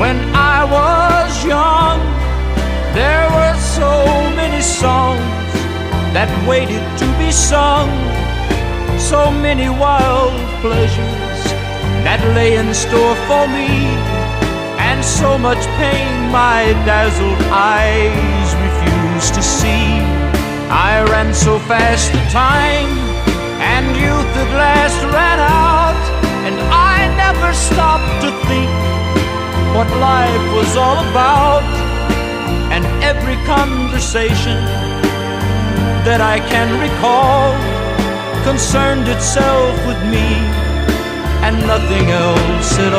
When I was young, there were so many songs that waited to be sung, so many wild pleasures that lay in store for me, and so much pain my dazzled eyes refused to see. I ran so fast the time, and youth at last ran out, and I never stopped to think what life was all about. And every conversation that I can recall concerned itself with me and nothing else at